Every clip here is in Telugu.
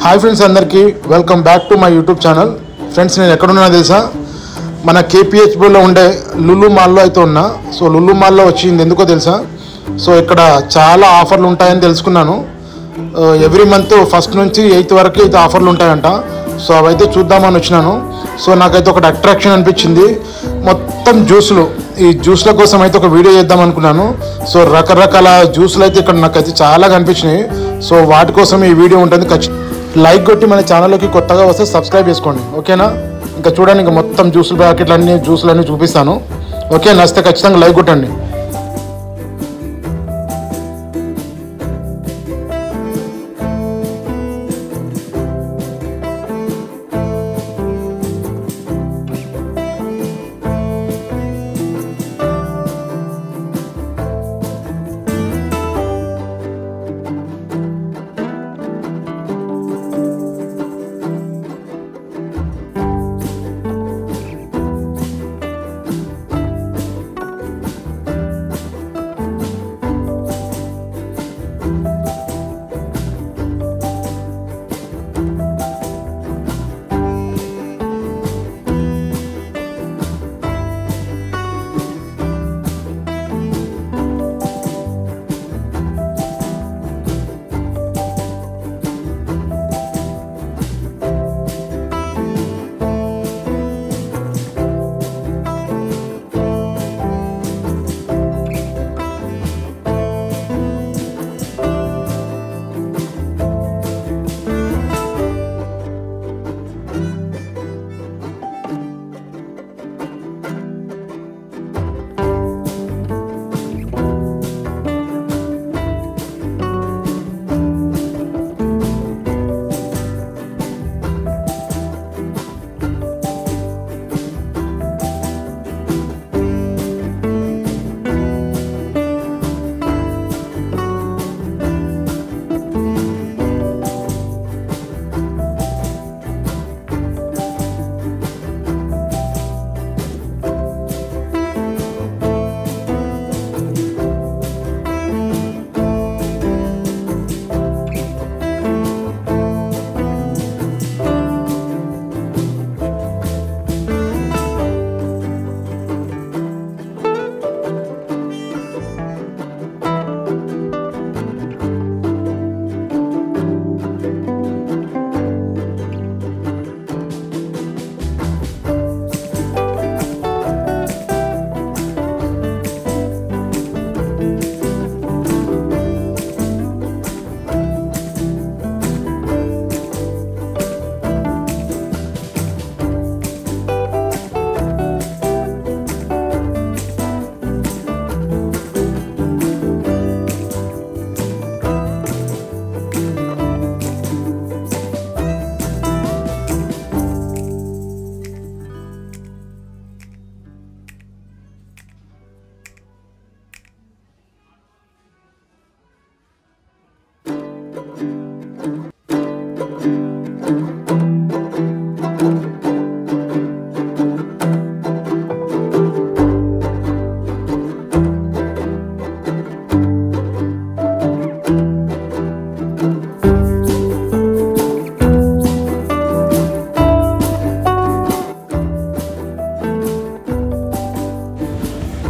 హాయ్ ఫ్రెండ్స్, అందరికీ welcome back to my YouTube channel. Friends, నేను ఎక్కడున్నా తెలుసా? మన కేపీహెచ్బీలో ఉండే లులు మాల్లో అయితే ఉన్నా. సో లులు మాల్లో వచ్చింది ఎందుకో తెలుసా? సో ఇక్కడ చాలా ఆఫర్లు ఉంటాయని తెలుసుకున్నాను. ఎవ్రీ మంత్ 1st నుంచి 8th వరకు అయితే ఆఫర్లు ఉంటాయంట. సో అవైతే చూద్దామని వచ్చినాను. సో నాకైతే ఒకటి అట్రాక్షన్ అనిపించింది, మొత్తం జ్యూసులు. ఈ జ్యూస్ల కోసం అయితే ఒక వీడియో చేద్దాం అనుకున్నాను. సో రకరకాల జ్యూసులు అయితే ఇక్కడ నాకైతే చాలా కనిపించినాయి. సో వాటి కోసం ఈ వీడియో ఉంటుంది. లైక్ కొట్టి మన ఛానల్లోకి కొత్తగా వస్తే సబ్స్క్రైబ్ చేసుకోండి, ఓకేనా? ఇంకా చూడండి, ఇంకా మొత్తం జ్యూసులు ప్యాకెట్లన్నీ జ్యూసులన్నీ చూపిస్తాను. ఓకే, నచ్చితే ఖచ్చితంగా లైక్ కొట్టండి.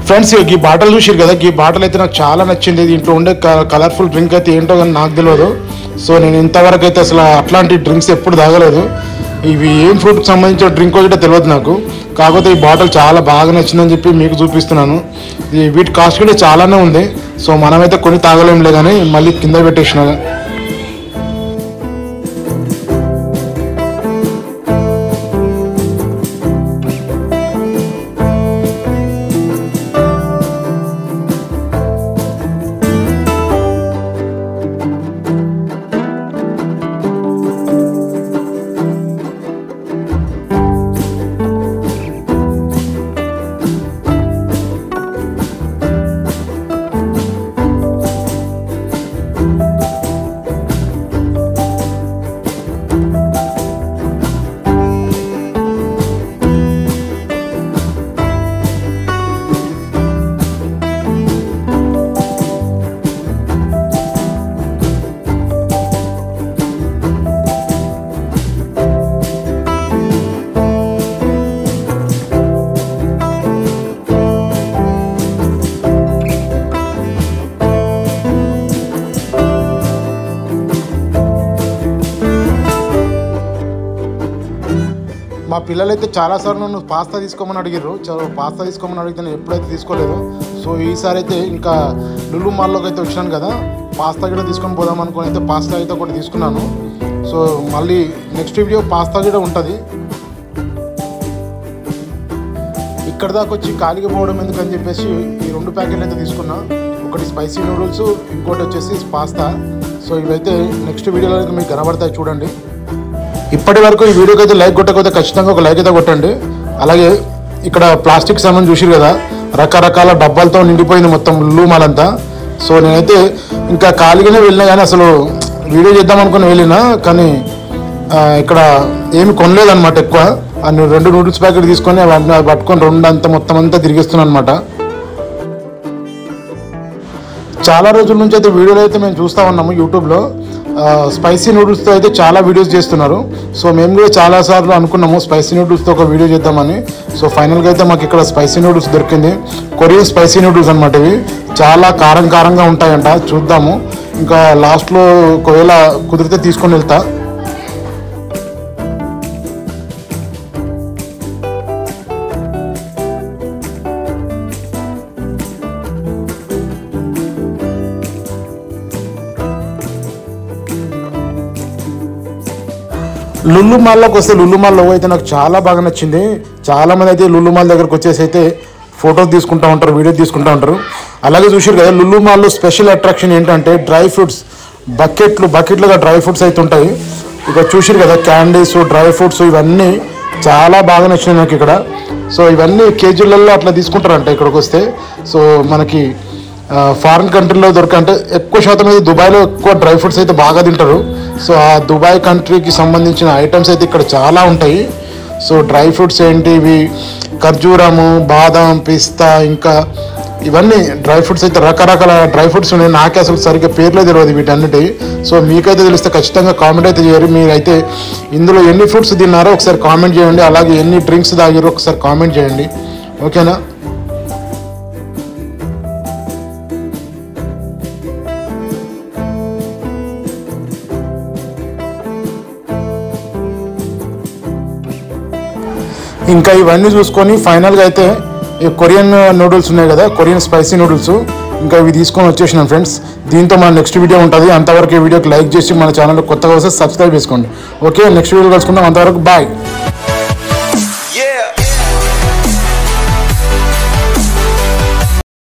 ఫ్రెండ్స్, ఈ బాటిల్ చూసారు కదా, ఈ బాటిల్ అయితే నాకు చాలా నచ్చింది. దీంట్లో ఉండే కలర్ఫుల్ డ్రింక్ అయితే ఏంటో కానీ నాకు తెలియదు. సో నేను ఇంతవరకు అయితే అసలు అట్లాంటి డ్రింక్స్ ఎప్పుడు తాగలేదు. ఇవి ఏం ఫ్రూట్కి సంబంధించిన డ్రింక్ కూడా తెలియదు నాకు. కాకపోతే ఈ బాటిల్ చాలా బాగా నచ్చిందని చెప్పి మీకు చూపిస్తున్నాను. వీటి కాస్ట్ కూడా చాలానే ఉంది. సో మనమైతే కొని తాగలేంలే కానీ మళ్ళీ కింద పెట్టేసిన. మా పిల్లలైతే చాలాసార్లు నన్ను పాస్తా తీసుకోమని అడిగారు. పాస్తా తీసుకోమని అడిగితే నేను ఎప్పుడైతే తీసుకోలేదు. సో ఈసారి అయితే ఇంకా లులు మాల్లోకి అయితే వచ్చాను కదా, పాస్తా కూడా తీసుకొని పోదాం అనుకుని అయితే పాస్తా అయితే ఒకటి తీసుకున్నాను. సో మళ్ళీ నెక్స్ట్ వీడియో పాస్తా కూడా ఉంటుంది. ఇక్కడ దాకా వచ్చి ఖాళీగా పోవడం ఎందుకని చెప్పేసి ఈ 2 ప్యాకెట్లు అయితే తీసుకున్నా. ఒకటి స్పైసీ నూడిల్స్, ఇంకోటి వచ్చేసి పాస్తా. సో ఇవైతే నెక్స్ట్ వీడియోలో అయితే మీకు కనబడతాయి, చూడండి. ఇప్పటి వరకు ఈ వీడియోకి అయితే లైక్ కొట్టకపోతే ఖచ్చితంగా ఒక లైక్ అయితే కొట్టండి. అలాగే ఇక్కడ ప్లాస్టిక్ సామాన్ చూసిరు కదా, రకరకాల డబ్బాలతో నిండిపోయింది మొత్తం లులు మాల్ అంతా. సో నేనైతే ఇంకా ఖాళీగానే వెళ్ళినా కానీ అసలు వీడియో చేద్దాం అనుకుని వెళ్ళినా, కానీ ఇక్కడ ఏమి కొనలేదన్నమాట ఎక్కువ. 2 నూడిల్స్ ప్యాకెట్ తీసుకొని పట్టుకొని 2 అంతా మొత్తం అంతా తిరిగిస్తున్నాను అనమాట. చాలా రోజుల నుంచి అయితే వీడియోలు అయితే మేము చూస్తూ ఉన్నాము యూట్యూబ్లో. స్పైసీ నూడిల్స్తో అయితే చాలా వీడియోస్ చేస్తున్నారు. సో మేము కూడా చాలాసార్లు అనుకున్నాము స్పైసీ నూడిల్స్తో ఒక వీడియో చేద్దామని. సో ఫైనల్గా అయితే మాకు ఇక్కడ స్పైసీ నూడిల్స్ దొరికింది. కొరియన్ స్పైసీ నూడిల్స్ అనమాట. ఇవి చాలా కారంగా ఉంటాయంట. చూద్దాము, ఇంకా లాస్ట్లో ఒకవేళ కుదిరితే తీసుకొని వెళ్తా. లులు మాల్లోకి వస్తే లులు మాల్ లోగో అయితే నాకు చాలా బాగా నచ్చింది. చాలామంది అయితే లులు మాల్ దగ్గరకు వచ్చేసి అయితే ఫోటోస్ తీసుకుంటూ ఉంటారు, వీడియోస్ తీసుకుంటూ ఉంటారు. అలాగే చూసారు కదా, లులు మాల్లో స్పెషల్ అట్రాక్షన్ ఏంటంటే డ్రై ఫ్రూట్స్ బకెట్లుగా డ్రై ఫ్రూట్స్ అయితే ఉంటాయి. ఇక చూసారు కదా, క్యాండీస్, డ్రై ఫ్రూట్స్, ఇవన్నీ చాలా బాగా నచ్చినాయి నాకు ఇక్కడ. సో ఇవన్నీ కేజీలలో అట్లా తీసుకుంటారంట ఇక్కడికి వస్తే. సో మనకి ఫారిన్ కంట్రీలో అంటే ఎక్కువ శాతం అయితే దుబాయ్లో ఎక్కువ డ్రై ఫ్రూట్స్ అయితే బాగా తింటారు. సో ఆ దుబాయ్ కంట్రీకి సంబంధించిన ఐటమ్స్ అయితే ఇక్కడ చాలా ఉంటాయి. సో డ్రై ఫ్రూట్స్ ఏంటి, ఇవి ఖర్జూరము, బాదం, పిస్తా, ఇంకా ఇవన్నీ డ్రై ఫ్రూట్స్ అయితే రకరకాల డ్రై ఫ్రూట్స్ ఉన్నాయి. నాకే అసలు సరిగ్గా పేర్లే తెలియదు వీటన్నిటి. సో మీకైతే తెలిస్తే ఖచ్చితంగా కామెంట్ అయితే చేయరు. మీరైతే ఇందులో ఎన్ని ఫ్రూట్స్ తిన్నారో ఒకసారి కామెంట్ చేయండి. అలాగే ఎన్ని డ్రింక్స్ తాగారో ఒకసారి కామెంట్ చేయండి, ఓకేనా. ఇంకా ఇవన్నీ చూసుకొని ఫైనల్గా అయితే ఈ కొరియన్ నూడిల్స్ ఉన్నాయి కదా, కొరియన్ స్పైసీ నూడిల్స్, ఇంకా ఇవి తీసుకొని వచ్చేసినాం ఫ్రెండ్స్. దీంతో మన నెక్స్ట్ వీడియో ఉంటుంది. అంతవరకు ఈ వీడియోకి లైక్ చేసి మన ఛానల్ కొత్తగా వస్తే సబ్స్క్రైబ్ చేసుకోండి. ఓకే, నెక్స్ట్ వీడియో కలుసుకుందాం. అంతవరకు బాయ్.